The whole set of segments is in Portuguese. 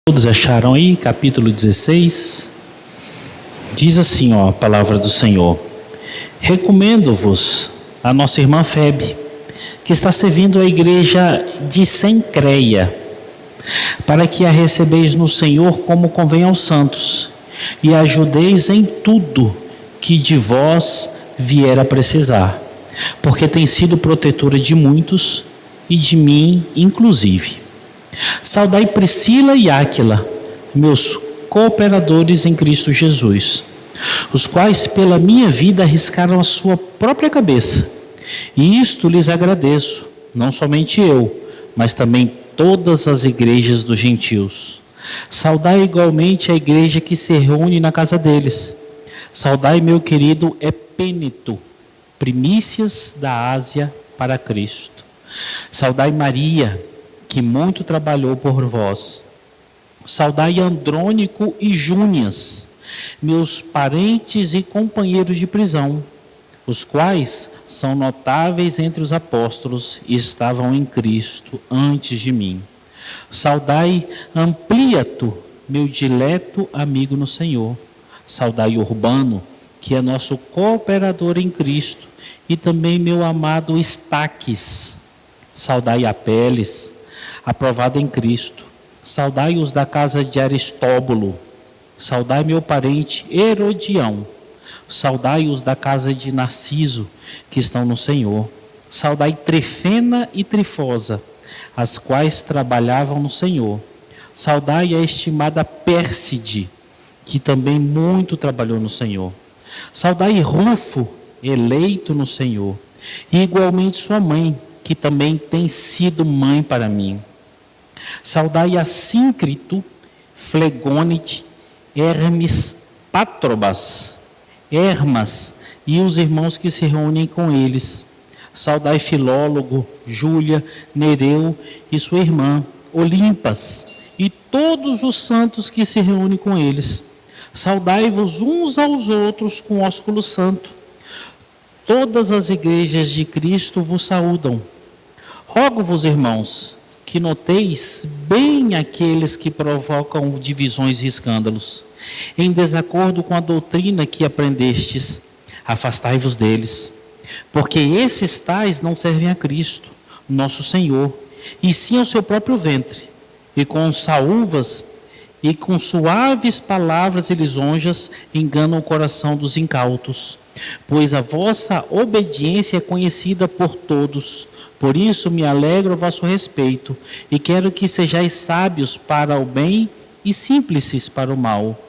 Todos acharam aí, capítulo 16, diz assim, a palavra do Senhor: recomendo-vos a nossa irmã Febe, que está servindo a igreja de Sencreia, para que a recebeis no Senhor como convém aos santos, e a ajudeis em tudo que de vós vier a precisar, porque tem sido protetora de muitos, e de mim inclusive. Saudai Priscila e Áquila, meus cooperadores em Cristo Jesus, os quais pela minha vida arriscaram a sua própria cabeça, e isto lhes agradeço, não somente eu, mas também todas as igrejas dos gentios. Saudai igualmente a igreja que se reúne na casa deles. Saudai meu querido Epêneto, primícias da Ásia para Cristo. Saudai Maria, que muito trabalhou por vós. Saudai Andrônico e Júnias, meus parentes e companheiros de prisão, os quais são notáveis entre os apóstolos e estavam em Cristo antes de mim. Saudai Ampliato, meu dileto amigo no Senhor. Saudai Urbano, que é nosso cooperador em Cristo, e também meu amado Estaques. Saudai Apeles, aprovado em Cristo. Saudai os da casa de Aristóbulo. Saudai meu parente Herodião. Saudai os da casa de Narciso, que estão no Senhor. Saudai Trifena e Trifosa, as quais trabalhavam no Senhor. Saudai a estimada Pérside, que também muito trabalhou no Senhor. Saudai Rufo, eleito no Senhor, e igualmente sua mãe, que também tem sido mãe para mim. Saudai Assíncrito, Flegonite, Hermes, Patrobas, Hermas e os irmãos que se reúnem com eles. Saudai Filólogo, Júlia, Nereu e sua irmã, Olimpas, e todos os santos que se reúnem com eles. Saudai-vos uns aos outros com ósculo santo. Todas as igrejas de Cristo vos saúdam. Rogo-vos, irmãos, que noteis bem aqueles que provocam divisões e escândalos, em desacordo com a doutrina que aprendestes. Afastai-vos deles, porque esses tais não servem a Cristo, nosso Senhor, e sim ao seu próprio ventre, e com saúvas e com suaves palavras e lisonjas enganam o coração dos incautos, pois a vossa obediência é conhecida por todos. Por isso me alegro a vosso respeito, e quero que sejais sábios para o bem e simples para o mal.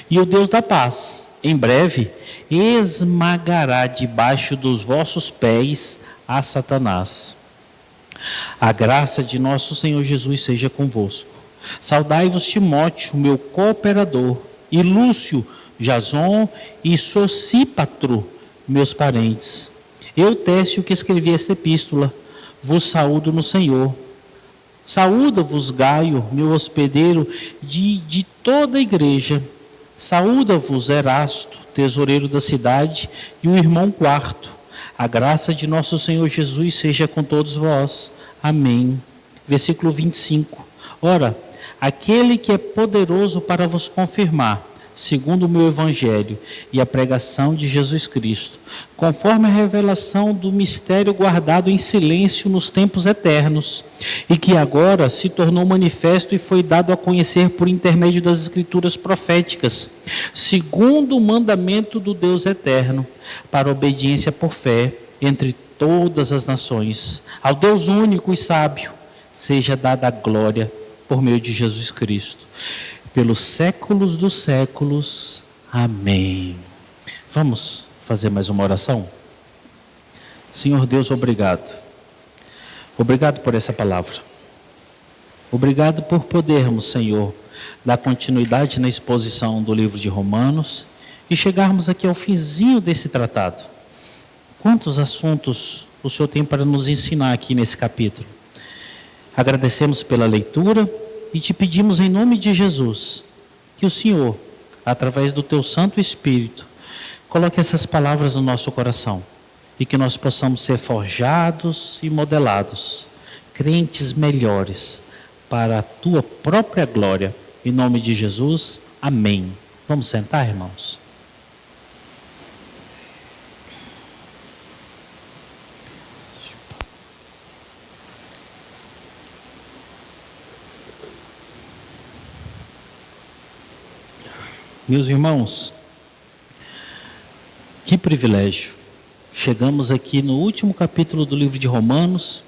E o Deus da paz, em breve, esmagará debaixo dos vossos pés a Satanás. A graça de nosso Senhor Jesus seja convosco. Saudai-vos Timóteo, meu cooperador, e Lúcio, Jason e Sosípatro, meus parentes. Eu, Técio, que escrevi esta epístola, vos saúdo no Senhor. Saúda-vos Gaio, meu hospedeiro, de toda a igreja. Saúda-vos Erasto, tesoureiro da cidade, e o irmão Quarto. A graça de nosso Senhor Jesus seja com todos vós. Amém. Versículo 25. Ora, aquele que é poderoso para vos confirmar, segundo o meu evangelho e a pregação de Jesus Cristo, conforme a revelação do mistério guardado em silêncio nos tempos eternos, e que agora se tornou manifesto e foi dado a conhecer por intermédio das escrituras proféticas, segundo o mandamento do Deus eterno, para obediência por fé entre todas as nações. Ao Deus único e sábio seja dada a glória por meio de Jesus Cristo, pelos séculos dos séculos. Amém. Vamos fazer mais uma oração? Senhor Deus, obrigado. Obrigado por essa palavra. Obrigado por podermos, Senhor, dar continuidade na exposição do livro de Romanos e chegarmos aqui ao finzinho desse tratado. Quantos assuntos o Senhor tem para nos ensinar aqui nesse capítulo? Agradecemos pela leitura e te pedimos em nome de Jesus que o Senhor, através do teu Santo Espírito, coloque essas palavras no nosso coração e que nós possamos ser forjados e modelados, crentes melhores, para a tua própria glória, Em nome de Jesus, amém. Vamos sentar, irmãos? Meus irmãos, que privilégio. Chegamos aqui no último capítulo do livro de Romanos.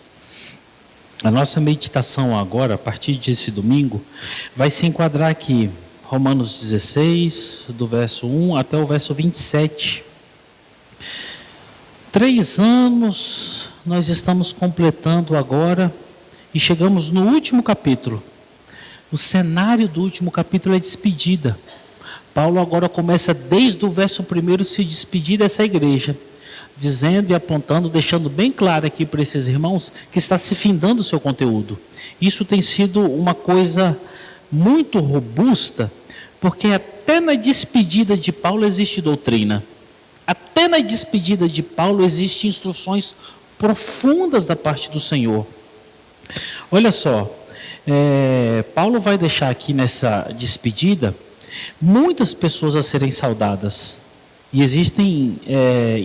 A nossa meditação agora, a partir desse domingo, vai se enquadrar aqui, Romanos 16, do verso 1 até o verso 27. 3 anos nós estamos completando agora e chegamos no último capítulo. O cenário do último capítulo é despedida. Paulo agora começa desde o verso 1 se despedir dessa igreja, dizendo e apontando, deixando bem claro aqui para esses irmãos que está se findando o seu conteúdo. Isso tem sido uma coisa muito robusta, porque até na despedida de Paulo existe doutrina. Até na despedida de Paulo existem instruções profundas da parte do Senhor. Olha só, Paulo vai deixar aqui nessa despedida muitas pessoas a serem saudadas. E existem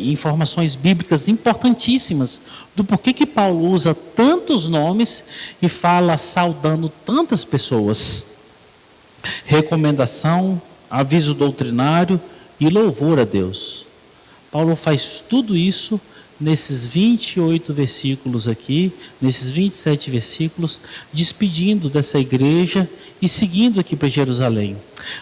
informações bíblicas importantíssimas do porquê que Paulo usa tantos nomes e fala saudando tantas pessoas. Recomendação, aviso doutrinário e louvor a Deus. Paulo faz tudo isso nesses 28 versículos aqui, nesses 27 versículos, despedindo dessa igreja e seguindo aqui para Jerusalém.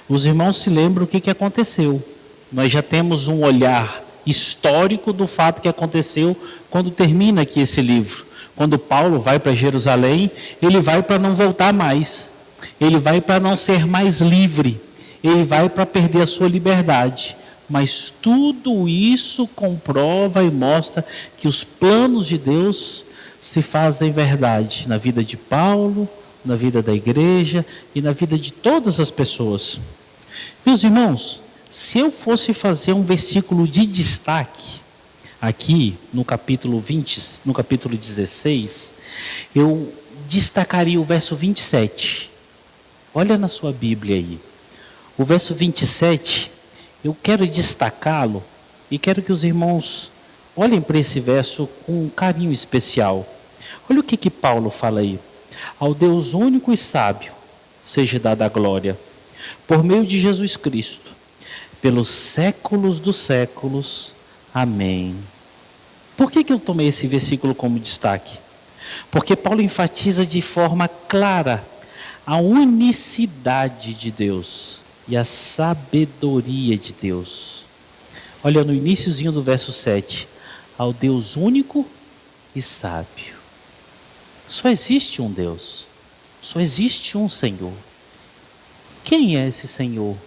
Os irmãos se lembram o que aconteceu. Nós já temos um olhar histórico do fato que aconteceu quando termina aqui esse livro. Quando Paulo vai para Jerusalém, ele vai para não voltar mais. Ele vai para não ser mais livre. Ele vai para perder a sua liberdade. Mas tudo isso comprova e mostra que os planos de Deus se fazem verdade na vida de Paulo, na vida da igreja e na vida de todas as pessoas. Meus irmãos, se eu fosse fazer um versículo de destaque aqui no capítulo 20, no capítulo 16, eu destacaria o verso 27. Olha na sua Bíblia aí. O verso 27, eu quero destacá-lo e quero que os irmãos olhem para esse verso com um carinho especial. Olha o que Paulo fala aí. Ao Deus único e sábio seja dada a glória, por meio de Jesus Cristo, pelos séculos dos séculos. Amém. Por que eu tomei esse versículo como destaque? Porque Paulo enfatiza de forma clara a unicidade de Deus e a sabedoria de Deus. Olha no iniciozinho do verso 7. Ao Deus único e sábio. Só existe um Deus. Só existe um Senhor. Quem é esse Senhor?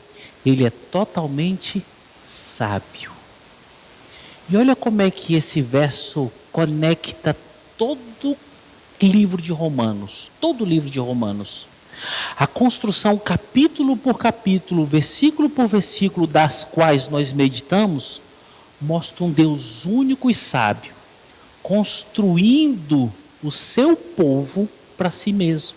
Ele é totalmente sábio. E olha como é que esse verso conecta todo o livro de Romanos. Todo o livro de Romanos. A construção capítulo por capítulo, versículo por versículo, das quais nós meditamos, mostra um Deus único e sábio, construindo o seu povo para si mesmo.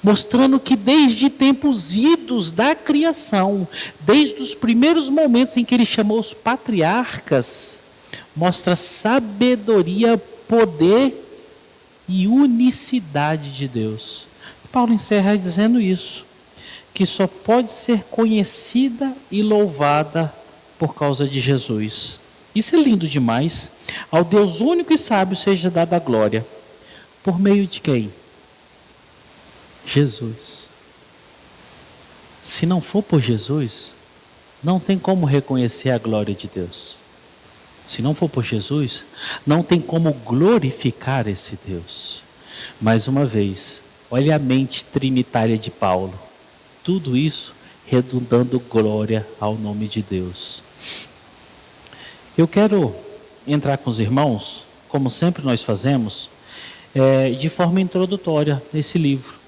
Mostrando que desde tempos idos da criação, desde os primeiros momentos em que ele chamou os patriarcas, mostra sabedoria, poder e unicidade de Deus. Paulo encerra dizendo isso, que só pode ser conhecida e louvada por causa de Jesus. Isso é lindo demais. Ao Deus único e sábio seja dada a glória. Por meio de quem? Jesus. Se não for por Jesus, não tem como reconhecer a glória de Deus. Se não for por Jesus, não tem como glorificar esse Deus. Mais uma vez, olha a mente trinitária de Paulo. Tudo isso redundando glória ao nome de Deus. Eu quero entrar com os irmãos, como sempre nós fazemos, de forma introdutória nesse livro.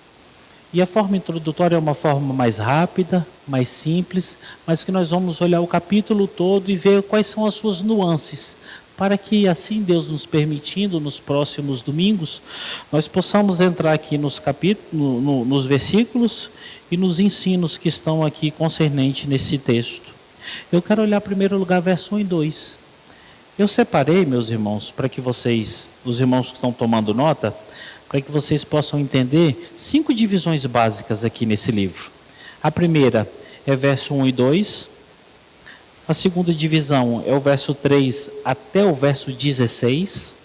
E a forma introdutória é uma forma mais rápida, mais simples, mas que nós vamos olhar o capítulo todo e ver quais são as suas nuances, para que assim Deus nos permitindo, nos próximos domingos, nós possamos entrar aqui nos capítulos, nos versículos e nos ensinos que estão aqui concernentes nesse texto. Eu quero olhar em primeiro lugar verso 1 e 2. Eu separei, meus irmãos, para que vocês, os irmãos que estão tomando nota, para que vocês possam entender 5 divisões básicas aqui nesse livro. A primeira é verso 1 e 2. A segunda divisão é o verso 3 até o verso 16.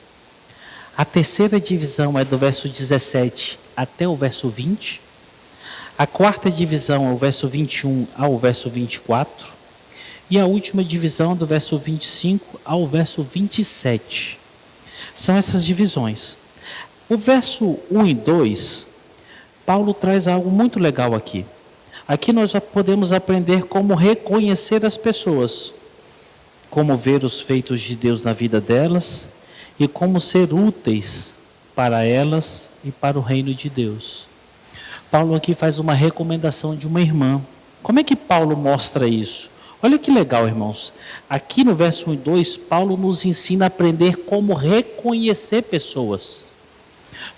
A terceira divisão é do verso 17 até o verso 20. A quarta divisão é o verso 21 ao verso 24. E a última divisão do verso 25 ao verso 27. São essas divisões. O verso 1 e 2, Paulo traz algo muito legal aqui. Aqui nós já podemos aprender como reconhecer as pessoas, como ver os feitos de Deus na vida delas e como ser úteis para elas e para o reino de Deus. Paulo aqui faz uma recomendação de uma irmã. Como é que Paulo mostra isso? Olha que legal, irmãos. Aqui no verso 1 e 2, Paulo nos ensina a aprender como reconhecer pessoas.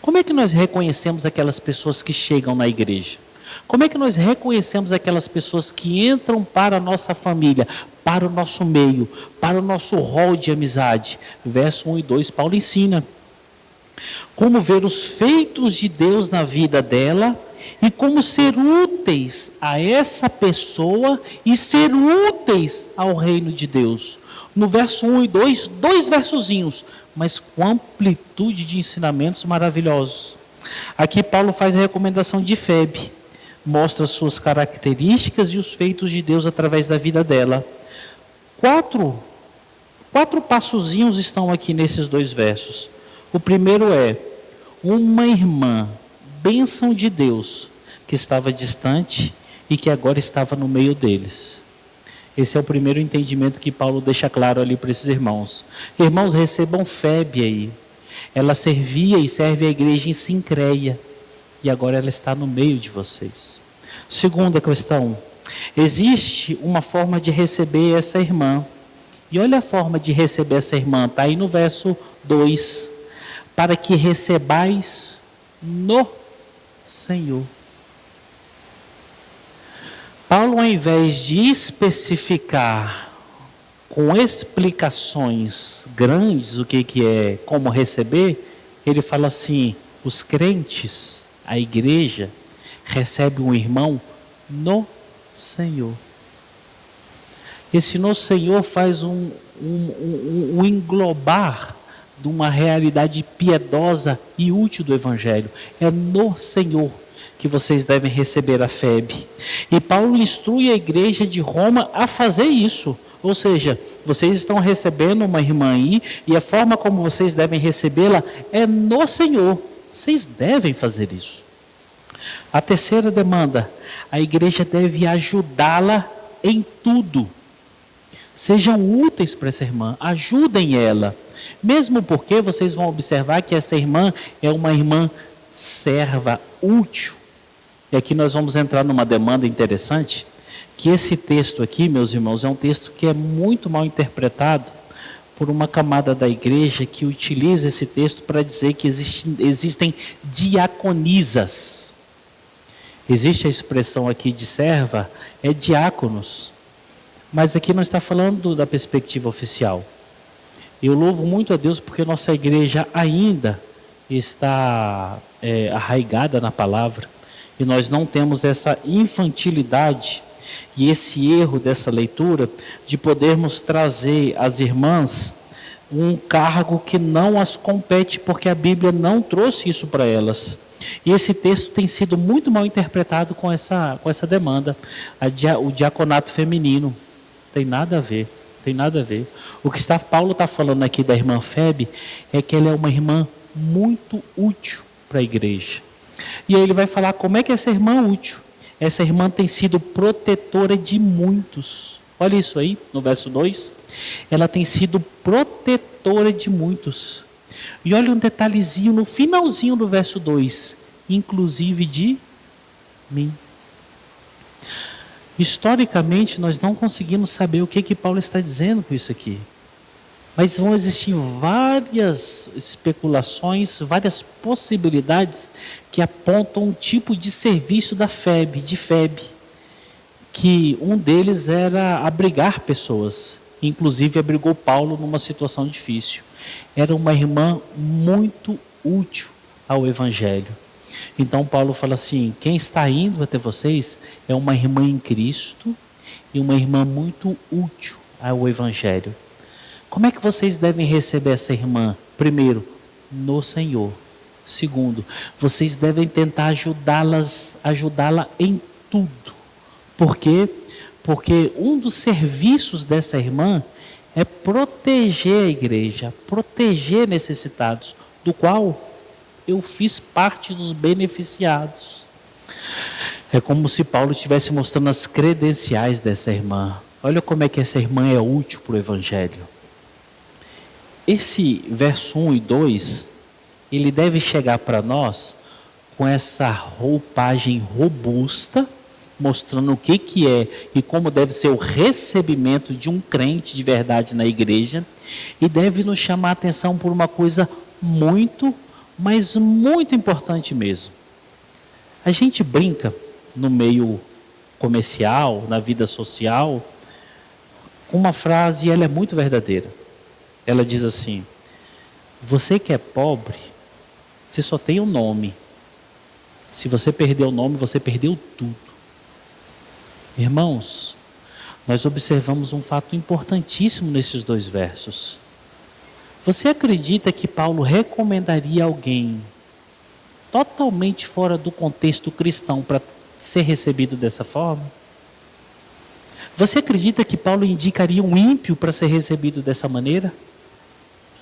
Como é que nós reconhecemos aquelas pessoas que chegam na igreja? Como é que nós reconhecemos aquelas pessoas que entram para a nossa família, para o nosso meio, para o nosso rol de amizade? Verso 1 e 2, Paulo ensina como ver os feitos de Deus na vida dela e como ser úteis a essa pessoa e ser úteis ao reino de Deus. No verso 1 e 2, 2 versozinhos, mas com amplitude de ensinamentos maravilhosos. Aqui Paulo faz a recomendação de Febe. Mostra suas características e os feitos de Deus através da vida dela. Quatro passozinhos estão aqui nesses 2 versos. O primeiro é uma irmã, bênção de Deus, que estava distante e que agora estava no meio deles. Esse é o primeiro entendimento que Paulo deixa claro ali para esses irmãos. Irmãos, recebam Febe aí. Ela servia e serve a igreja em Sincreia. E agora ela está no meio de vocês. Segunda questão. Existe uma forma de receber essa irmã. E olha a forma de receber essa irmã. Está aí no verso 2. Para que recebais no Senhor. Paulo, ao invés de especificar com explicações grandes o que é, como receber, ele fala assim, os crentes, a igreja, recebe um irmão no Senhor. Esse no Senhor faz um englobar de uma realidade piedosa e útil do Evangelho. É no Senhor que vocês devem receber a Febe. E Paulo instrui a igreja de Roma a fazer isso. Ou seja, vocês estão recebendo uma irmã aí, e a forma como vocês devem recebê-la é no Senhor. Vocês devem fazer isso. A terceira demanda, a igreja deve ajudá-la em tudo. Sejam úteis para essa irmã, ajudem ela. Mesmo porque vocês vão observar que essa irmã é uma irmã serva, útil. E aqui nós vamos entrar numa demanda interessante, que esse texto aqui, meus irmãos, é um texto que é muito mal interpretado por uma camada da igreja que utiliza esse texto para dizer que existem diaconisas. Existe a expressão aqui de serva, é diáconos. Mas aqui não está falando da perspectiva oficial. Eu louvo muito a Deus porque nossa igreja ainda está arraigada na palavra. E nós não temos essa infantilidade e esse erro dessa leitura de podermos trazer às irmãs um cargo que não as compete, porque a Bíblia não trouxe isso para elas. E esse texto tem sido muito mal interpretado com essa demanda. O diaconato feminino tem nada a ver. Tem nada a ver. O que Paulo está falando aqui da irmã Febe é que ela é uma irmã muito útil para a igreja. E aí ele vai falar como é que essa irmã é útil. Essa irmã tem sido protetora de muitos. Olha isso aí, no verso 2. Ela tem sido protetora de muitos. E olha um detalhezinho no finalzinho do verso 2. Inclusive de mim. Historicamente, nós não conseguimos saber o que Paulo está dizendo com isso aqui. Mas vão existir várias especulações, várias possibilidades que apontam um tipo de serviço da FEB, que um deles era abrigar pessoas. Inclusive abrigou Paulo numa situação difícil. Era uma irmã muito útil ao Evangelho. Então Paulo fala assim: quem está indo até vocês é uma irmã em Cristo e uma irmã muito útil ao Evangelho. Como é que vocês devem receber essa irmã? Primeiro, no Senhor. Segundo, vocês devem tentar ajudá-la em tudo. Por quê? Porque um dos serviços dessa irmã é proteger a igreja, proteger necessitados, do qual eu fiz parte dos beneficiados. É como se Paulo estivesse mostrando as credenciais dessa irmã. Olha como é que essa irmã é útil para o Evangelho. Esse verso 1 e 2, ele deve chegar para nós com essa roupagem robusta, mostrando o que é e como deve ser o recebimento de um crente de verdade na igreja, e deve nos chamar a atenção por uma coisa muito, mas muito importante mesmo. A gente brinca no meio comercial, na vida social, com uma frase, e ela é muito verdadeira. Ela diz assim: você que é pobre, você só tem um nome. Se você perder o nome, você perdeu tudo. Irmãos, nós observamos um fato importantíssimo nesses dois versos. Você acredita que Paulo recomendaria alguém totalmente fora do contexto cristão para ser recebido dessa forma? Você acredita que Paulo indicaria um ímpio para ser recebido dessa maneira?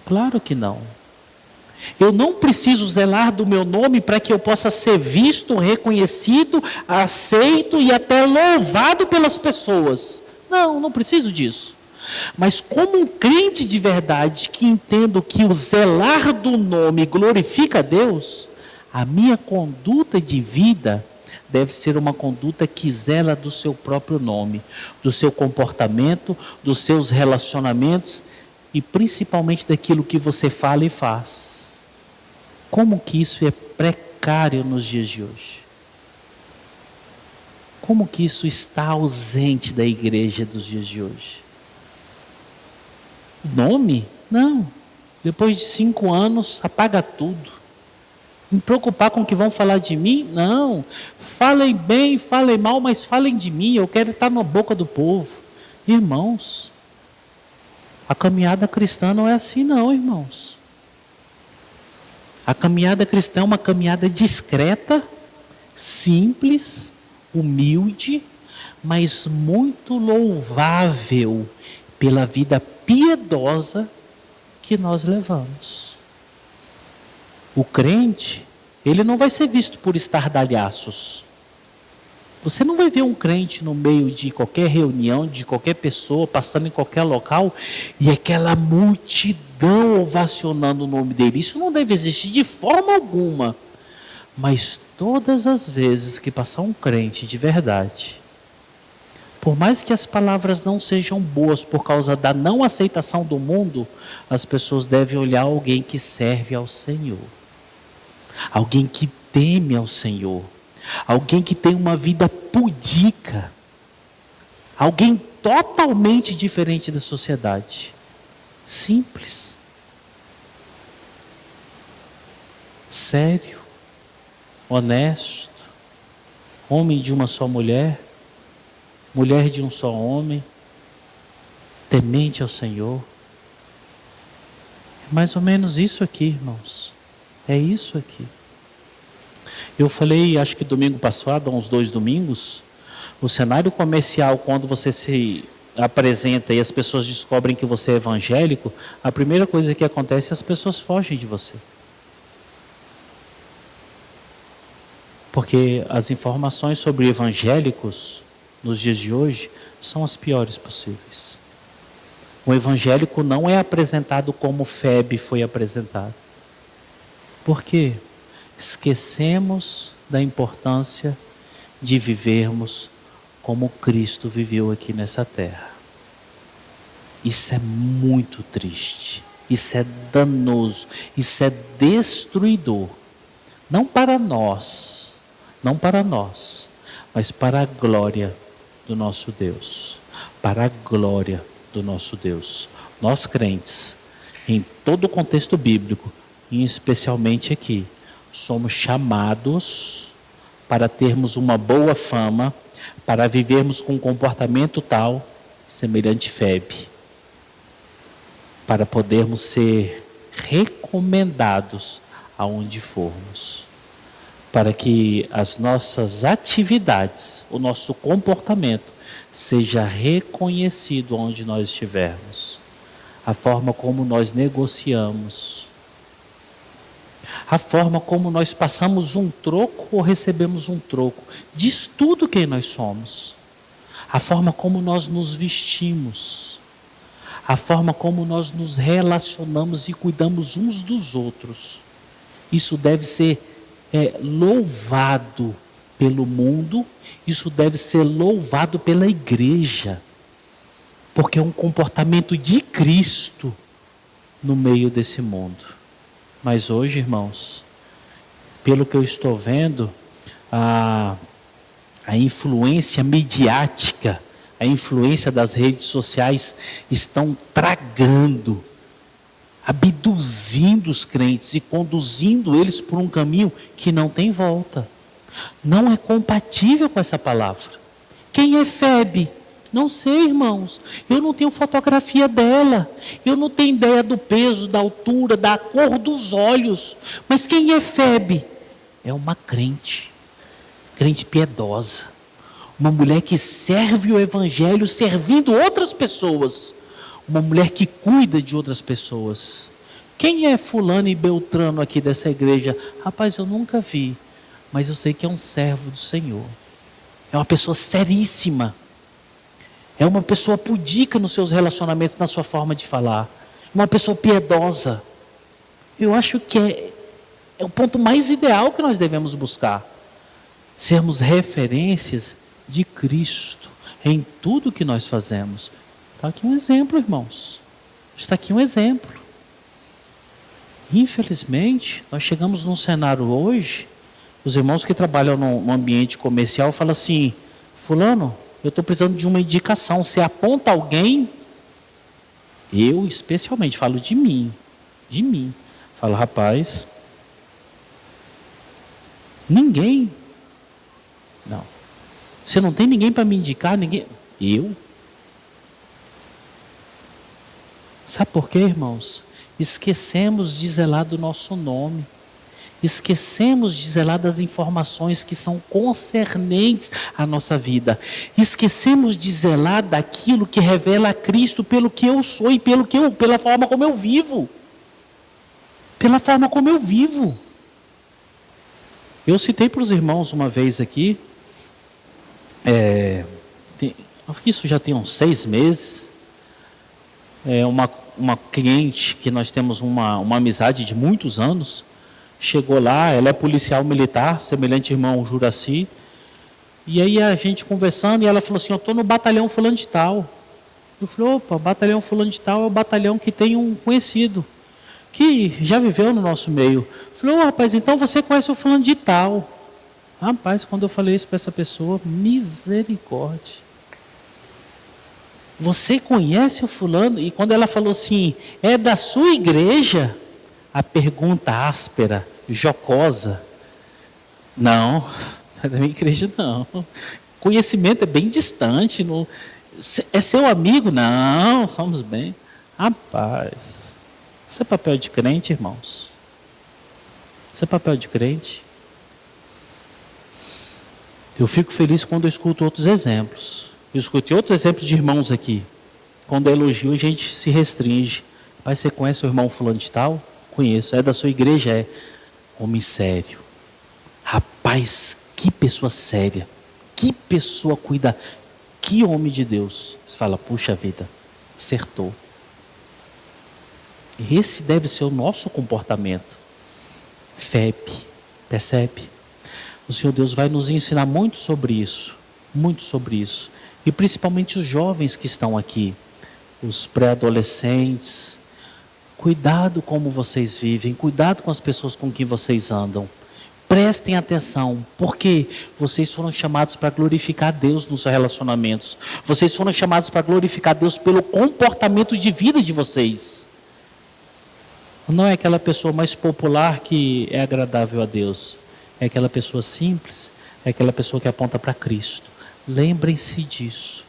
Claro que não. Eu não preciso zelar do meu nome para que eu possa ser visto, reconhecido, aceito e até louvado pelas pessoas. Não preciso disso. Mas como um crente de verdade que entendo que o zelar do nome glorifica a Deus, a minha conduta de vida deve ser uma conduta que zela do seu próprio nome, do seu comportamento, dos seus relacionamentos e principalmente daquilo que você fala e faz. Como que isso é precário nos dias de hoje? Como que isso está ausente da igreja dos dias de hoje? Nome? Não. Depois de 5 anos, apaga tudo. Me preocupar com o que vão falar de mim? Não. Falem bem, falem mal, mas falem de mim. Eu quero estar na boca do povo. Irmãos, a caminhada cristã não é assim não, irmãos. A caminhada cristã é uma caminhada discreta, simples, humilde, mas muito louvável pela vida piedosa que nós levamos. O crente, ele não vai ser visto por estardalhaços. Você não vai ver um crente no meio de qualquer reunião, de qualquer pessoa, passando em qualquer local, e aquela multidão ovacionando o nome dele. Isso não deve existir de forma alguma. Mas todas as vezes que passar um crente de verdade, por mais que as palavras não sejam boas por causa da não aceitação do mundo, as pessoas devem olhar alguém que serve ao Senhor. Alguém que teme ao Senhor. Alguém que tem uma vida pudica. Alguém totalmente diferente da sociedade. Simples. Sério. Honesto. Homem de uma só mulher. Mulher de um só homem. Temente ao Senhor. É mais ou menos isso aqui, irmãos. É isso aqui. Eu falei, acho que domingo passado, há uns 2 domingos, o cenário comercial, quando você se apresenta e as pessoas descobrem que você é evangélico, a primeira coisa que acontece é as pessoas fogem de você. Porque as informações sobre evangélicos, nos dias de hoje, são as piores possíveis. O evangélico não é apresentado como FEB foi apresentado. Por quê? Esquecemos da importância de vivermos como Cristo viveu aqui nessa terra. Isso é muito triste, isso é danoso, isso é destruidor. Não para nós, mas para a glória do nosso Deus. Para a glória do nosso Deus. Nós crentes, em todo o contexto bíblico, e especialmente aqui, somos chamados para termos uma boa fama, para vivermos com um comportamento tal, semelhante Febe, para podermos ser recomendados aonde formos, para que as nossas atividades, o nosso comportamento seja reconhecido onde nós estivermos, a forma como nós negociamos, a forma como nós passamos um troco ou recebemos um troco, diz tudo quem nós somos, a forma como nós nos vestimos, a forma como nós nos relacionamos e cuidamos uns dos outros. Isso deve ser louvado pelo mundo, isso deve ser louvado pela igreja, porque é um comportamento de Cristo no meio desse mundo. Mas hoje, irmãos, pelo que eu estou vendo, a influência midiática, a influência das redes sociais estão tragando, abduzindo os crentes e conduzindo eles por um caminho que não tem volta. Não é compatível com essa palavra. Quem é Febe? Não sei, irmãos. Eu não tenho fotografia dela. Eu não tenho ideia do peso, da altura, da cor dos olhos. Mas quem é Febe? É uma crente piedosa. Uma mulher que serve o evangelho servindo outras pessoas. Uma mulher que cuida de outras pessoas. Quem é fulano e beltrano aqui dessa igreja? Rapaz, eu nunca vi. Mas eu sei que é um servo do Senhor. É uma pessoa seríssima. É uma pessoa pudica nos seus relacionamentos, na sua forma de falar. Uma pessoa piedosa. Eu acho que é o ponto mais ideal que nós devemos buscar. Sermos referências de Cristo em tudo que nós fazemos. Está aqui um exemplo, irmãos. Está aqui um exemplo. Infelizmente, nós chegamos num cenário hoje, os irmãos que trabalham no ambiente comercial falam assim: fulano, eu estou precisando de uma indicação. Você aponta alguém? Eu especialmente falo de mim. Falo, rapaz, ninguém. Não. Você não tem ninguém para me indicar? Ninguém. Eu? Sabe por quê, irmãos? Esquecemos de zelar do nosso nome. Esquecemos de zelar das informações que são concernentes à nossa vida. Esquecemos de zelar daquilo que revela a Cristo pelo que eu sou e pela forma como eu vivo. Pela forma como eu vivo. Eu citei para os irmãos uma vez aqui, isso já tem uns 6 meses, uma cliente que nós temos uma amizade de muitos anos, chegou lá, ela é policial militar, semelhante ao irmão Juraci, e aí a gente conversando, e ela falou assim: eu estou no batalhão fulano de tal. Eu falei: opa, batalhão fulano de tal é o batalhão que tem um conhecido, que já viveu no nosso meio. Eu falei: ô rapaz, então você conhece o fulano de tal? Rapaz, quando eu falei isso para essa pessoa, misericórdia. Você conhece o fulano? E quando ela falou assim: é da sua igreja? A pergunta áspera, jocosa: não, não é da minha igreja não. Conhecimento é bem distante. Não, é seu amigo? Não, somos bem. Rapaz, isso é papel de crente, irmãos. Isso é papel de crente. Eu fico feliz quando eu escuto outros exemplos. Eu escutei outros exemplos de irmãos aqui. Quando eu elogio, a gente se restringe. Pai, você conhece o irmão fulano de tal? Conheço. É da sua igreja? É. Homem sério. Rapaz, que pessoa séria. Que pessoa cuida. Que homem de Deus. Você fala: puxa vida, acertou. Esse deve ser o nosso comportamento. Febe, percebe? O Senhor Deus vai nos ensinar muito sobre isso. Muito sobre isso. E principalmente os jovens que estão aqui. os pré-adolescentes. Cuidado como vocês vivem, cuidado com as pessoas com quem vocês andam. Prestem atenção, porque vocês foram chamados para glorificar Deus nos seus relacionamentos. Vocês foram chamados para glorificar Deus pelo comportamento de vida de vocês. Não é aquela pessoa mais popular que é agradável a Deus. É aquela pessoa simples, é aquela pessoa que aponta para Cristo. Lembrem-se disso.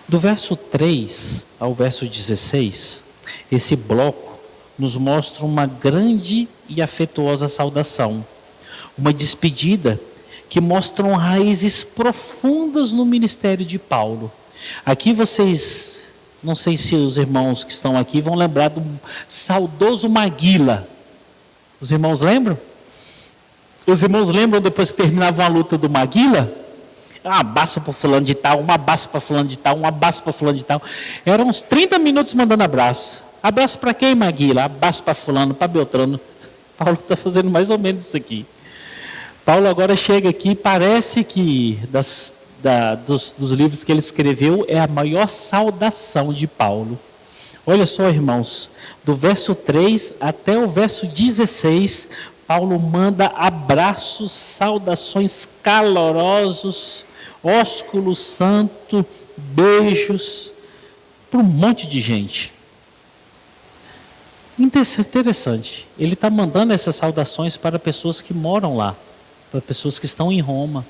Do verso 3 ao verso 16, esse bloco nos mostra uma grande e afetuosa saudação. Uma despedida que mostram raízes profundas no ministério de Paulo. Aqui vocês, não sei se os irmãos que estão aqui vão lembrar do saudoso Maguila. Os irmãos lembram? Os irmãos lembram depois que terminava a luta do Maguila? Um abraço para fulano de tal, um abraço para fulano de tal, um abraço para fulano de tal. Eram uns 30 minutos mandando abraço. Abraço para quem, Maguila? Abraço para fulano, para Beltrano. Paulo está fazendo mais ou menos isso aqui. Paulo agora chega aqui, parece que dos livros que ele escreveu é a maior saudação de Paulo. Olha só, irmãos, do verso 3 até o verso 16, Paulo manda abraços, saudações calorosos, ósculo santo, beijos, para um monte de gente. Interessante, ele está mandando essas saudações para pessoas que moram lá, para pessoas que estão em Roma.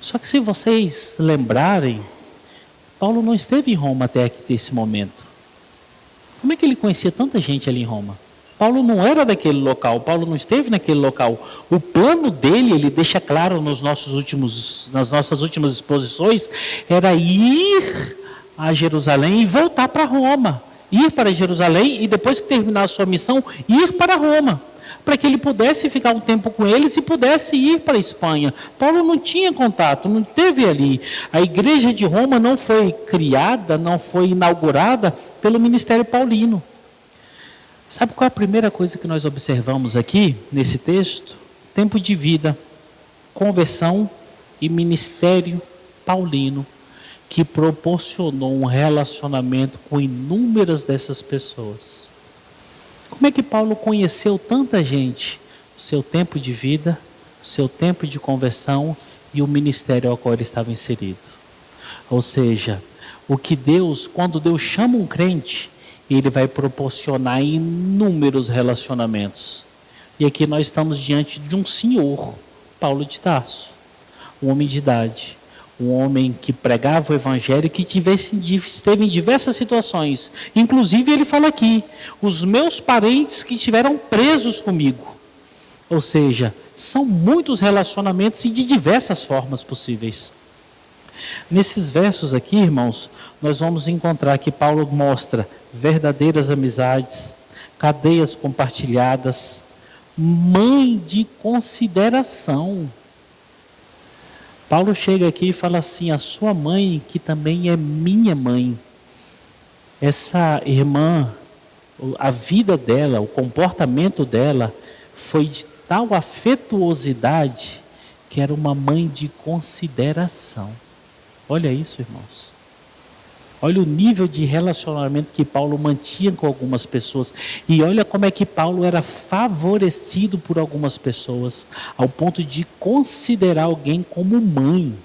Só que se vocês lembrarem, Paulo não esteve em Roma até esse momento. Como é que ele conhecia tanta gente ali em Roma? Paulo não era daquele local, Paulo não esteve naquele local. O plano dele, ele deixa claro nas nossas últimas exposições, era ir a Jerusalém e voltar para Roma. Ir para Jerusalém e depois que terminar a sua missão, ir para Roma. Para que ele pudesse ficar um tempo com eles e pudesse ir para a Espanha. Paulo não tinha contato, não teve ali. A igreja de Roma não foi criada, não foi inaugurada pelo ministério paulino. Sabe qual é a primeira coisa que nós observamos aqui, nesse texto? Tempo de vida, conversão e ministério paulino, que proporcionou um relacionamento com inúmeras dessas pessoas. Como é que Paulo conheceu tanta gente? O seu tempo de vida, o seu tempo de conversão e o ministério ao qual ele estava inserido. Ou seja, quando Deus chama um crente, ele vai proporcionar inúmeros relacionamentos. E aqui nós estamos diante de um senhor, Paulo de Tarso, um homem de idade, um homem que pregava o evangelho, que esteve em diversas situações. Inclusive ele fala aqui, os meus parentes que estiveram presos comigo. Ou seja, são muitos relacionamentos e de diversas formas possíveis. Nesses versos aqui, irmãos, nós vamos encontrar que Paulo mostra verdadeiras amizades, cadeias compartilhadas, mãe de consideração. Paulo chega aqui e fala assim, a sua mãe, que também é minha mãe. Essa irmã, a vida dela, o comportamento dela, foi de tal afetuosidade, que era uma mãe de consideração. Olha isso, irmãos. Olha o nível de relacionamento que Paulo mantinha com algumas pessoas. E olha como é que Paulo era favorecido por algumas pessoas, ao ponto de considerar alguém como mãe.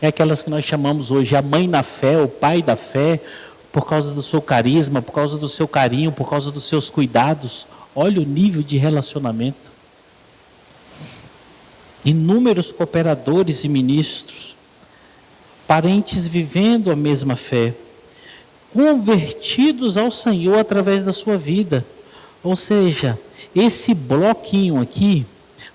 É aquelas que nós chamamos hoje a mãe na fé, o pai da fé, por causa do seu carisma, por causa do seu carinho, por causa dos seus cuidados. Olha o nível de relacionamento. Inúmeros cooperadores e ministros, parentes vivendo a mesma fé, convertidos ao Senhor através da sua vida. Ou seja, esse bloquinho aqui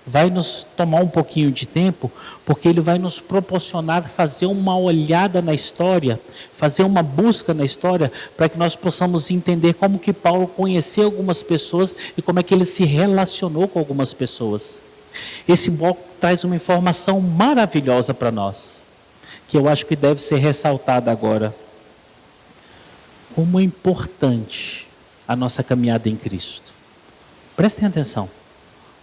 vai nos tomar um pouquinho de tempo, porque ele vai nos proporcionar fazer uma olhada na história, fazer uma busca na história, para que nós possamos entender como que Paulo conheceu algumas pessoas e como é que ele se relacionou com algumas pessoas. Esse bloco traz uma informação maravilhosa para nós, que eu acho que deve ser ressaltada agora. Como é importante a nossa caminhada em Cristo. Prestem atenção.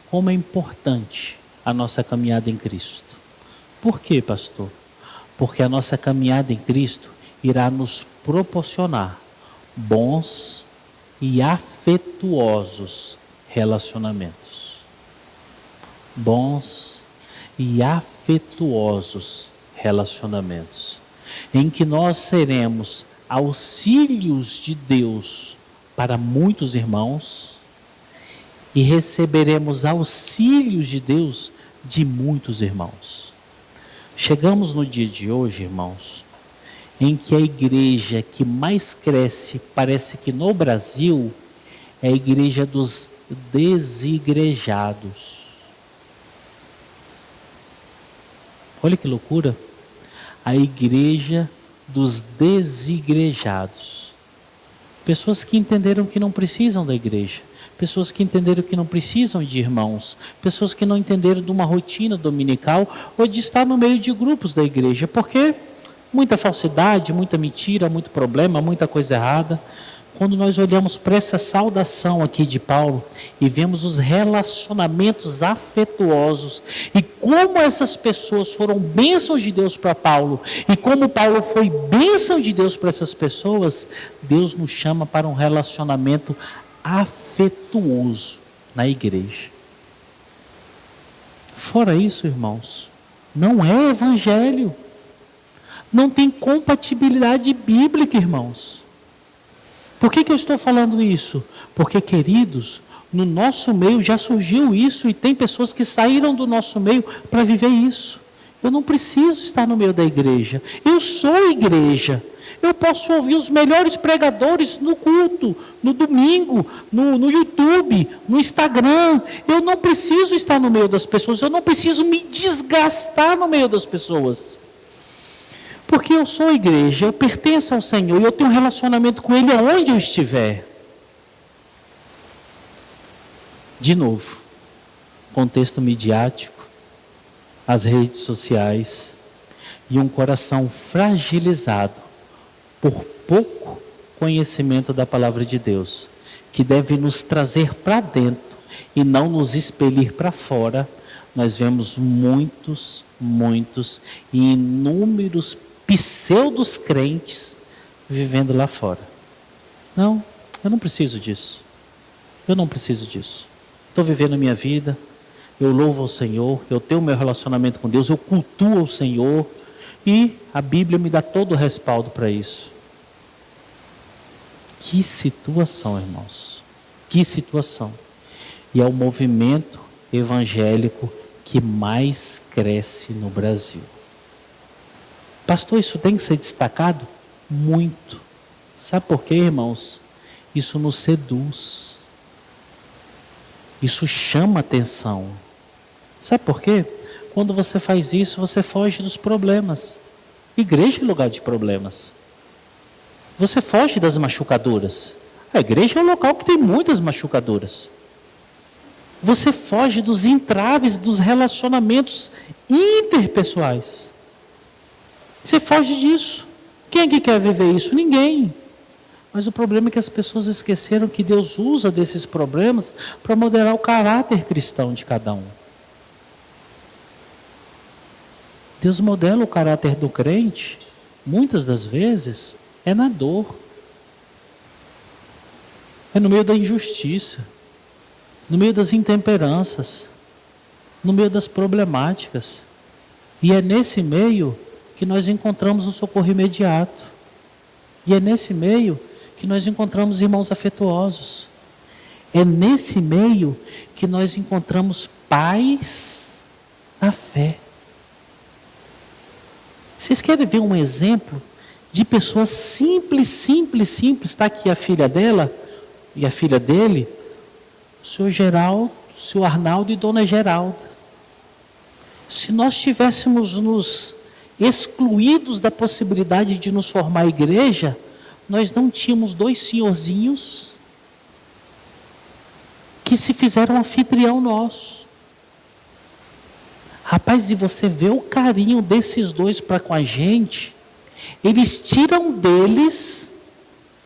Como é importante a nossa caminhada em Cristo. Por quê, pastor? Porque a nossa caminhada em Cristo irá nos proporcionar bons e afetuosos relacionamentos. Bons e afetuosos relacionamentos, em que nós seremos auxílios de Deus para muitos irmãos e receberemos auxílios de Deus de muitos irmãos. Chegamos no dia de hoje, irmãos, em que a igreja que mais cresce, parece que no Brasil, é a igreja dos desigrejados. Olha que loucura! A igreja dos desigrejados. Pessoas que entenderam que não precisam da igreja. Pessoas que entenderam que não precisam de irmãos. Pessoas que não entenderam de uma rotina dominical ou de estar no meio de grupos da igreja. Por quê? Muita falsidade, muita mentira, muito problema, muita coisa errada. Quando nós olhamos para essa saudação aqui de Paulo e vemos os relacionamentos afetuosos e como essas pessoas foram bênçãos de Deus para Paulo e como Paulo foi bênção de Deus para essas pessoas, Deus nos chama para um relacionamento afetuoso na igreja. Fora isso, irmãos, não é evangelho. Não tem compatibilidade bíblica, irmãos. Por que eu estou falando isso? Porque, queridos, no nosso meio já surgiu isso e tem pessoas que saíram do nosso meio para viver isso. Eu não preciso estar no meio da igreja. Eu sou igreja. Eu posso ouvir os melhores pregadores no culto, no domingo, no YouTube, no Instagram. Eu não preciso estar no meio das pessoas. Eu não preciso me desgastar no meio das pessoas. Porque eu sou igreja, eu pertenço ao Senhor e eu tenho um relacionamento com Ele aonde eu estiver. De novo, contexto midiático, as redes sociais e um coração fragilizado por pouco conhecimento da palavra de Deus, que deve nos trazer para dentro e não nos expelir para fora. Nós vemos muitos e inúmeros pseudos crentes vivendo lá fora. Não, eu não preciso disso. Eu não preciso disso. Estou vivendo a minha vida, eu louvo ao Senhor, eu tenho o meu relacionamento com Deus, eu cultuo ao Senhor e a Bíblia me dá todo o respaldo para isso. Que situação, irmãos. Que situação. E é o movimento evangélico que mais cresce no Brasil. Pastor, isso tem que ser destacado? Muito. Sabe por quê, irmãos? Isso nos seduz. Isso chama atenção. Sabe por quê? Quando você faz isso, você foge dos problemas. Igreja é lugar de problemas. Você foge das machucaduras. A igreja é um local que tem muitas machucaduras. Você foge dos entraves, dos relacionamentos interpessoais. Você foge disso. Quem é que quer viver isso? Ninguém. Mas o problema é que as pessoas esqueceram que Deus usa desses problemas para modelar o caráter cristão de cada um. Deus modela o caráter do crente, muitas das vezes, é na dor. É no meio da injustiça, no meio das intemperanças, no meio das problemáticas. E é nesse meio que nós encontramos o socorro imediato. E é nesse meio que nós encontramos irmãos afetuosos. É nesse meio que nós encontramos paz na fé. Vocês querem ver um exemplo de pessoas simples? Está aqui a filha dela e a filha dele, o senhor Geraldo, o senhor Arnaldo e dona Geralda. Se nós tivéssemos nos excluídos da possibilidade de nos formar igreja, nós não tínhamos dois senhorzinhos que se fizeram anfitrião nosso. Rapaz, e você vê o carinho desses dois para com a gente, eles tiram deles,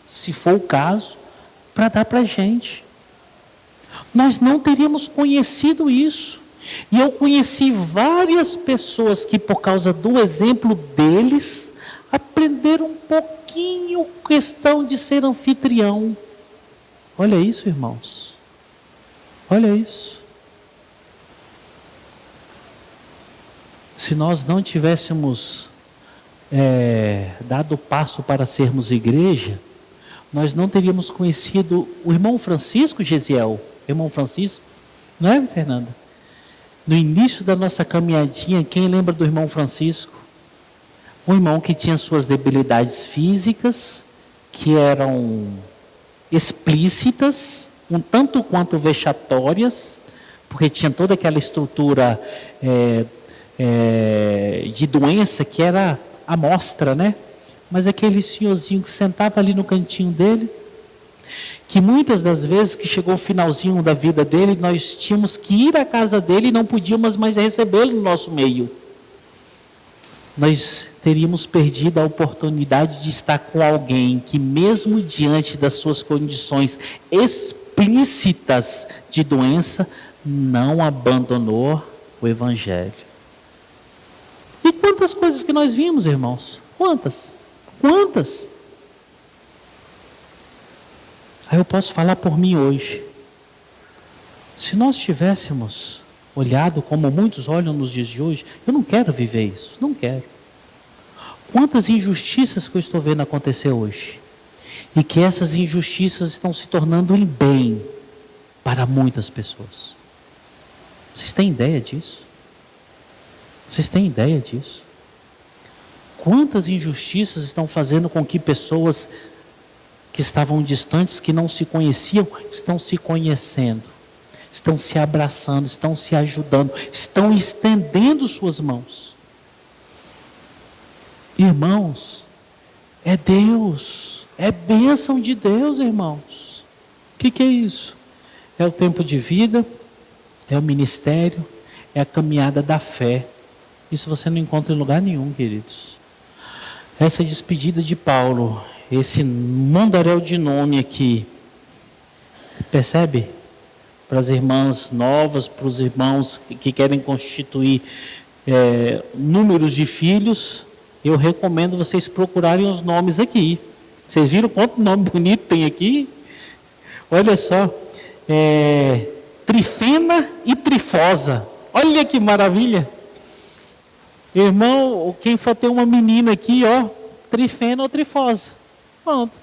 se for o caso, para dar para a gente. Nós não teríamos conhecido isso. E eu conheci várias pessoas que, por causa do exemplo deles, aprenderam um pouco pouquinho questão de ser anfitrião. Olha isso, irmãos. Olha isso. Se nós não tivéssemos dado o passo para sermos igreja, nós não teríamos conhecido o irmão Francisco Gesiel. Irmão Francisco, não é, Fernanda? No início da nossa caminhadinha, quem lembra do irmão Francisco? Um irmão que tinha suas debilidades físicas, que eram explícitas, um tanto quanto vexatórias, porque tinha toda aquela estrutura de doença que era a mostra, né? Mas aquele senhorzinho que sentava ali no cantinho dele, que muitas das vezes que chegou o finalzinho da vida dele, nós tínhamos que ir à casa dele e não podíamos mais recebê-lo no nosso meio. Nós teríamos perdido a oportunidade de estar com alguém que, mesmo diante das suas condições explícitas de doença, não abandonou o Evangelho. E quantas coisas que nós vimos, irmãos? Quantas? Aí eu posso falar por mim hoje. Se nós tivéssemos olhado como muitos olham nos dias de hoje, eu não quero viver isso, não quero. Quantas injustiças que eu estou vendo acontecer hoje, e que essas injustiças estão se tornando em bem para muitas pessoas. Vocês têm ideia disso? Vocês têm ideia disso? Quantas injustiças estão fazendo com que pessoas que estavam distantes, que não se conheciam, estão se conhecendo, estão se abraçando, estão se ajudando, estão estendendo suas mãos. Irmãos, é Deus, é bênção de Deus, irmãos. O que é isso? É o tempo de vida, é o ministério, é a caminhada da fé. Isso você não encontra em lugar nenhum, queridos. Essa despedida de Paulo, esse mundaréu de nome aqui, percebe? Para as irmãs novas, para os irmãos que querem constituir números de filhos, eu recomendo vocês procurarem os nomes aqui. Vocês viram quanto nome bonito tem aqui? Olha só, Trifena e Trifosa. Olha que maravilha. Irmão, quem for ter uma menina aqui, ó, Trifena ou Trifosa. Pronto.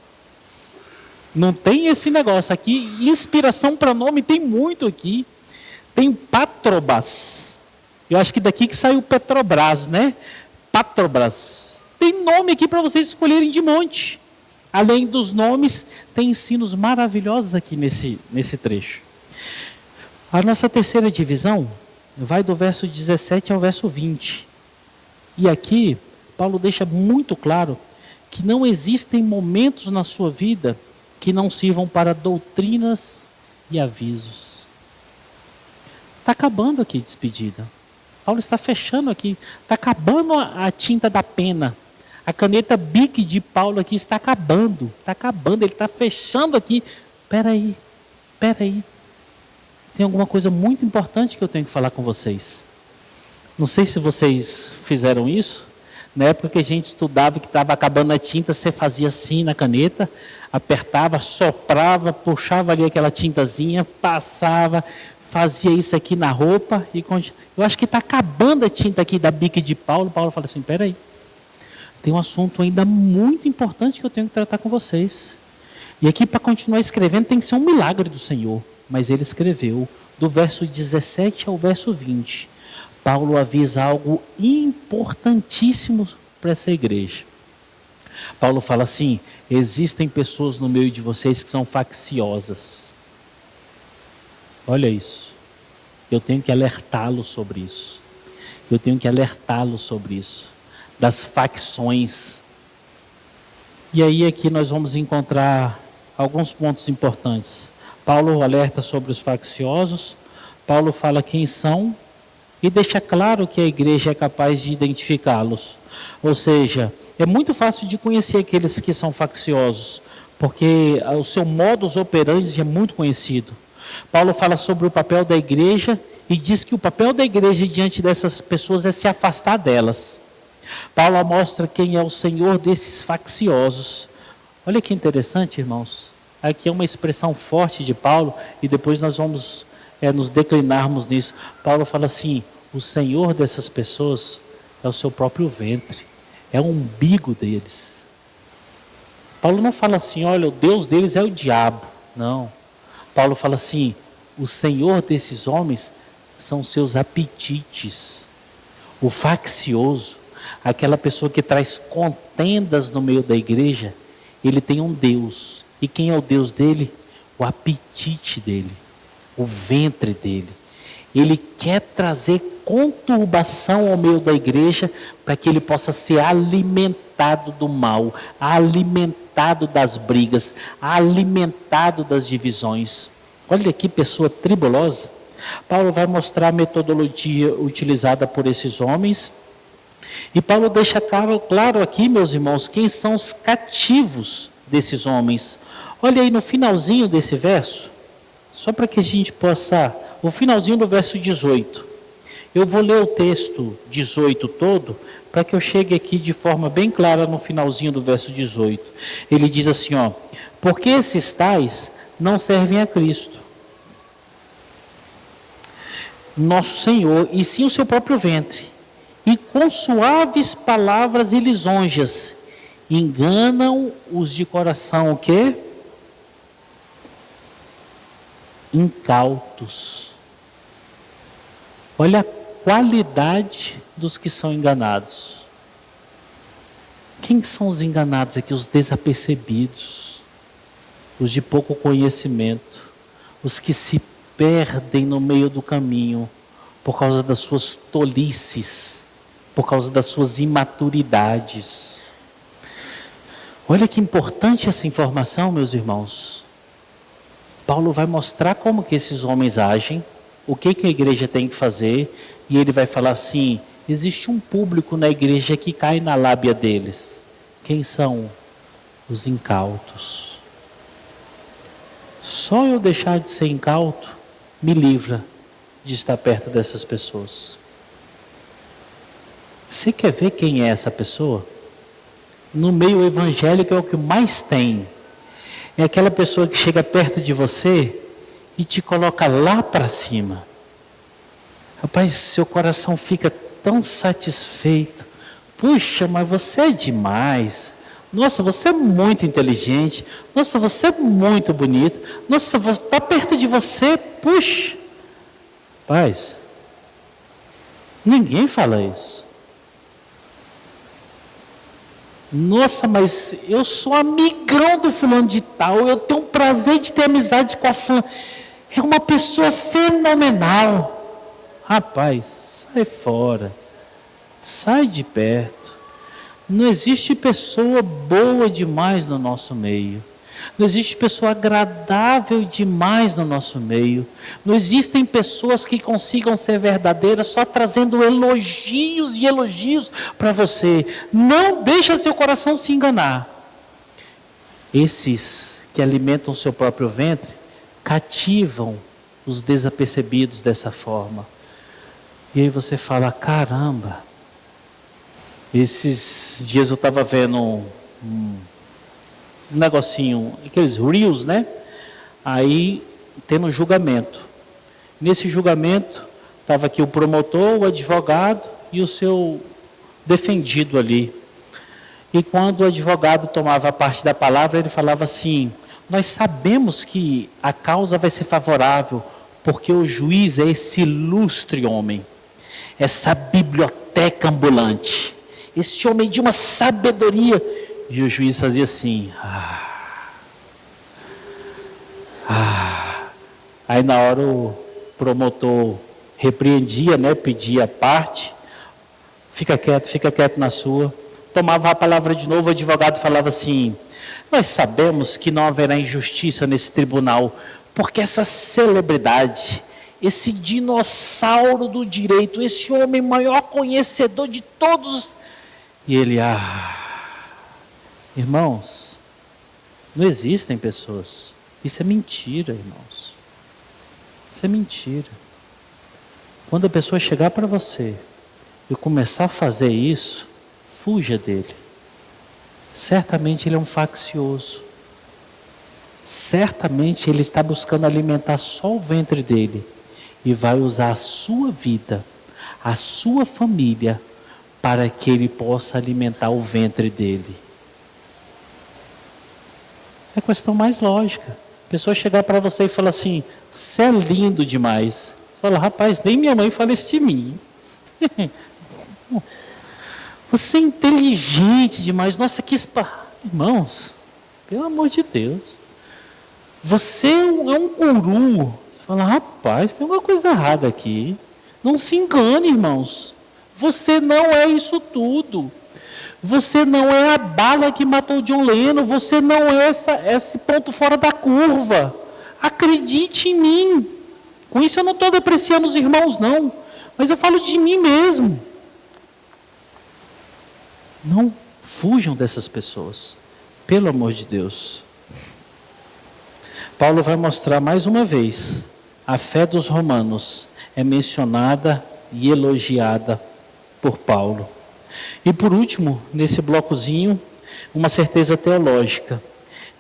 Não tem esse negócio aqui. Inspiração para nome tem muito aqui. Tem Patrobras. Eu acho que daqui que saiu Petrobras, né? Patrobras. Tem nome aqui para vocês escolherem de monte. Além dos nomes, tem ensinos maravilhosos aqui nesse trecho. A nossa terceira divisão vai do verso 17 ao verso 20. E aqui, Paulo deixa muito claro que não existem momentos na sua vida que não sirvam para doutrinas e avisos. Está acabando aqui a despedida. Paulo está fechando aqui. Está acabando a tinta da pena. A caneta Bic de Paulo aqui está acabando. Está acabando, ele está fechando aqui. Espera aí. Tem alguma coisa muito importante que eu tenho que falar com vocês. Não sei se vocês fizeram isso. Na época que a gente estudava, que estava acabando a tinta, você fazia assim na caneta, apertava, soprava, puxava ali aquela tintazinha, passava, fazia isso aqui na roupa. Eu acho que está acabando a tinta aqui da Bic de Paulo. Paulo fala assim, espera aí. Tem um assunto ainda muito importante que eu tenho que tratar com vocês. E aqui, para continuar escrevendo, tem que ser um milagre do Senhor. Mas ele escreveu, do verso 17 ao verso 20. Paulo avisa algo importantíssimo para essa igreja. Paulo fala assim, existem pessoas no meio de vocês que são facciosas. Olha isso. Eu tenho que alertá-los sobre isso. Das facções. E aí aqui nós vamos encontrar alguns pontos importantes. Paulo alerta sobre os facciosos. Paulo fala quem são. E deixa claro que a igreja é capaz de identificá-los. Ou seja, é muito fácil de conhecer aqueles que são facciosos, porque o seu modus operandi é muito conhecido. Paulo fala sobre o papel da igreja e diz que o papel da igreja diante dessas pessoas é se afastar delas. Paulo mostra quem é o Senhor desses facciosos. Olha que interessante, irmãos. Aqui é uma expressão forte de Paulo e depois nós vamos nos declinarmos nisso. Paulo fala assim: o Senhor dessas pessoas é o seu próprio ventre, é o umbigo deles. Paulo não fala assim: olha, o Deus deles é o diabo. Não. Paulo fala assim: o Senhor desses homens são seus apetites. O faccioso, aquela pessoa que traz contendas no meio da igreja, ele tem um Deus. E quem é o Deus dele? O apetite dele, o ventre dele. Ele quer trazer conturbação ao meio da igreja para que ele possa ser alimentado do mal, alimentado das brigas, alimentado das divisões. Olha que pessoa tribulosa. Paulo vai mostrar a metodologia utilizada por esses homens. E Paulo deixa claro aqui, meus irmãos, quem são os cativos desses homens. Olha aí no finalzinho desse verso, só para que a gente possa... O finalzinho do verso 18. Eu vou ler o texto 18 todo, para que eu chegue aqui de forma bem clara no finalzinho do verso 18. Ele diz assim, ó: porque esses tais não servem a Cristo, nosso Senhor, e sim o seu próprio ventre, e com suaves palavras e lisonjas, enganam os de coração o quê? Incautos. Olha a qualidade dos que são enganados. Quem são os enganados aqui? Os desapercebidos, os de pouco conhecimento, os que se perdem no meio do caminho por causa das suas tolices, por causa das suas imaturidades. Olha que importante essa informação, meus irmãos. Paulo vai mostrar como que esses homens agem, o que a igreja tem que fazer, e ele vai falar assim: existe um público na igreja que cai na lábia deles. Quem são? Os incautos. Só eu deixar de ser incauto me livra de estar perto dessas pessoas. Você quer ver quem é essa pessoa? No meio evangélico é o que mais tem. É aquela pessoa que chega perto de você e te coloca lá para cima. Rapaz, seu coração fica tão satisfeito. Puxa, mas você é demais. Nossa, você é muito inteligente. Nossa, você é muito bonito. Nossa, está perto de você. Puxa. Rapaz, ninguém fala isso. Nossa, mas eu sou amigão do fulano de tal, eu tenho o prazer de ter amizade com a fulana. É uma pessoa fenomenal. Rapaz, sai fora. Sai de perto. Não existe pessoa boa demais no nosso meio. Não existe pessoa agradável demais no nosso meio. Não existem pessoas que consigam ser verdadeiras só trazendo elogios e elogios para você. Não deixa seu coração se enganar. Esses que alimentam o seu próprio ventre cativam os desapercebidos dessa forma. E aí você fala: caramba, esses dias eu estava vendo um negocinho, aqueles reels, né? Aí tendo um julgamento. Nesse julgamento estava aqui o promotor, o advogado e o seu defendido ali. E quando o advogado tomava a parte da palavra, ele falava assim: nós sabemos que a causa vai ser favorável, porque o juiz é esse ilustre homem, essa biblioteca ambulante, esse homem de uma sabedoria. E o juiz fazia assim: Aí na hora o promotor repreendia, né, pedia a parte, fica quieto na sua. Tomava a palavra de novo, o advogado falava assim: nós sabemos que não haverá injustiça nesse tribunal, porque essa celebridade, esse dinossauro do direito, esse homem maior conhecedor de todos. E ele, irmãos, não existem pessoas. Isso é mentira, irmãos. Isso é mentira. Quando a pessoa chegar para você e começar a fazer isso, fuja dele. Certamente ele é um faccioso. Certamente ele está buscando alimentar só o ventre dele e vai usar a sua vida, a sua família, para que ele possa alimentar o ventre dele. É a questão mais lógica. A pessoa chegar para você e falar assim: você é lindo demais. Você fala: rapaz, nem minha mãe fala isso de mim. Você é inteligente demais. Nossa, que irmãos, pelo amor de Deus. Você é um guru. Você fala: rapaz, tem uma coisa errada aqui. Não se engane, irmãos. Você não é isso tudo. Você não é a bala que matou John Lennon. Você não é esse ponto fora da curva. Acredite em mim. Com isso eu não estou depreciando os irmãos, não. Mas eu falo de mim mesmo. Não fujam dessas pessoas. Pelo amor de Deus. Paulo vai mostrar mais uma vez. A fé dos romanos é mencionada e elogiada por Paulo. E por último, nesse blocozinho, uma certeza teológica.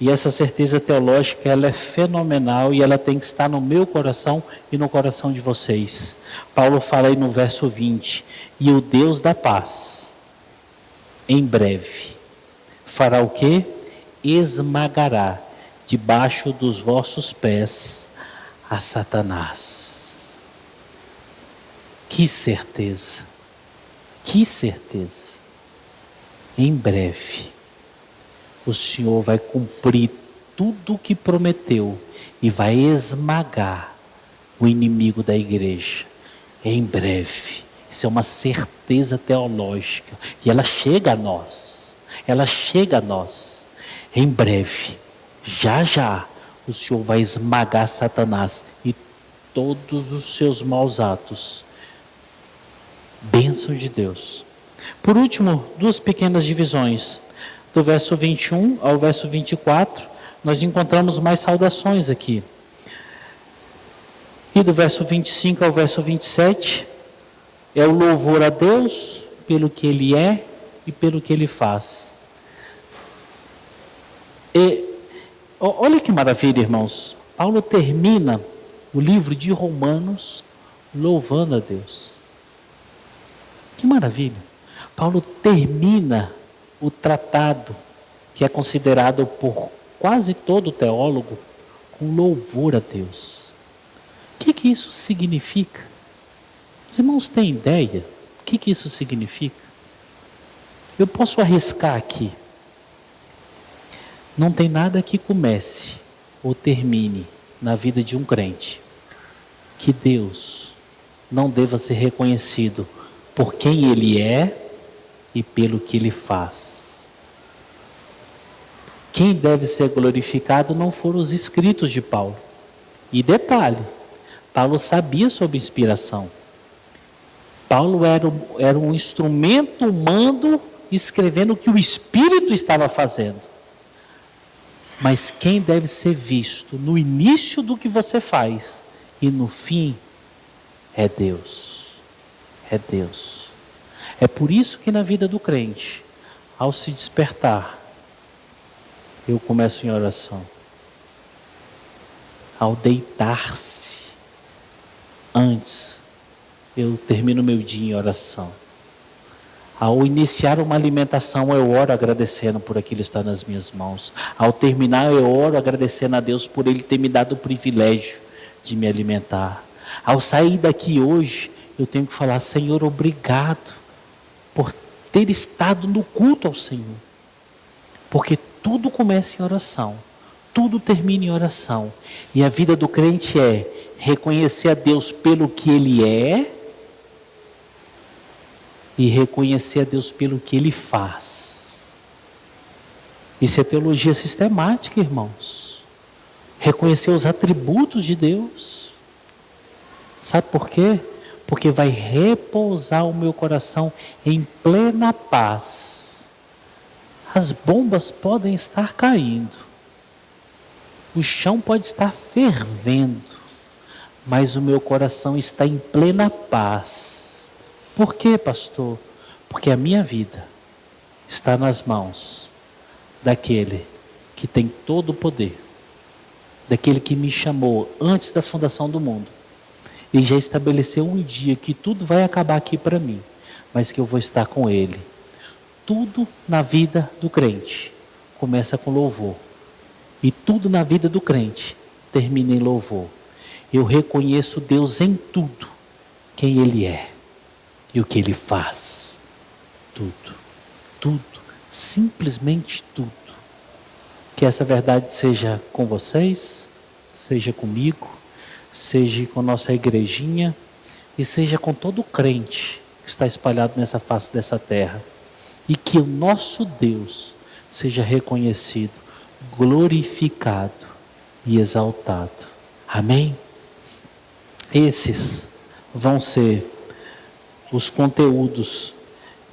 E essa certeza teológica, ela é fenomenal e ela tem que estar no meu coração e no coração de vocês. Paulo fala aí no verso 20: e o Deus da paz, em breve, fará o quê? Esmagará debaixo dos vossos pés a Satanás. Que certeza! Que certeza! Em breve, o Senhor vai cumprir tudo o que prometeu e vai esmagar o inimigo da igreja. Em breve. Isso é uma certeza teológica. E ela chega a nós. Ela chega a nós. Em breve, já já, o Senhor vai esmagar Satanás e todos os seus maus atos. Bênção de Deus. Por último, duas pequenas divisões. Do verso 21 ao verso 24, nós encontramos mais saudações aqui. E do verso 25 ao verso 27, é o louvor a Deus pelo que Ele é e pelo que Ele faz. E olha que maravilha, irmãos. Paulo termina o livro de Romanos louvando a Deus. Que maravilha. Paulo termina o tratado, que é considerado por quase todo teólogo, com louvor a Deus. O que isso significa? Os irmãos têm ideia? O que isso significa? Eu posso arriscar aqui. Não tem nada que comece ou termine na vida de um crente que Deus não deva ser reconhecido por quem Ele é e pelo que Ele faz. Quem deve ser glorificado não foram os escritos de Paulo. E detalhe, Paulo sabia sobre inspiração. Paulo era um instrumento humano escrevendo o que o Espírito estava fazendo. Mas quem deve ser visto no início do que você faz e no fim é Deus. É Deus. É por isso que na vida do crente, ao se despertar, eu começo em oração. Ao deitar-se, antes, eu termino meu dia em oração. Ao iniciar uma alimentação, eu oro agradecendo por aquilo que está nas minhas mãos. Ao terminar, eu oro agradecendo a Deus por Ele ter me dado o privilégio de me alimentar. Ao sair daqui hoje, eu tenho que falar: Senhor, obrigado por ter estado no culto ao Senhor. Porque tudo começa em oração, tudo termina em oração. E a vida do crente é reconhecer a Deus pelo que Ele é e reconhecer a Deus pelo que Ele faz. Isso é teologia sistemática, irmãos. Reconhecer os atributos de Deus. Sabe por quê? Porque vai repousar o meu coração em plena paz. As bombas podem estar caindo. O chão pode estar fervendo. Mas o meu coração está em plena paz. Por quê, pastor? Porque a minha vida está nas mãos daquele que tem todo o poder, daquele que me chamou antes da fundação do mundo e já estabeleceu um dia que tudo vai acabar aqui para mim, mas que eu vou estar com Ele. Tudo na vida do crente começa com louvor, e tudo na vida do crente termina em louvor. Eu reconheço Deus em tudo, quem Ele é e o que Ele faz. Tudo, simplesmente tudo. Que essa verdade seja com vocês, seja comigo, seja com nossa igrejinha e seja com todo crente que está espalhado nessa face dessa terra. E que o nosso Deus seja reconhecido, glorificado e exaltado. Amém? Esses vão ser os conteúdos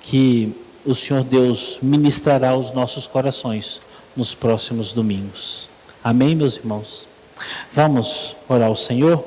que o Senhor Deus ministrará aos nossos corações nos próximos domingos. Amém, meus irmãos? Vamos orar ao Senhor?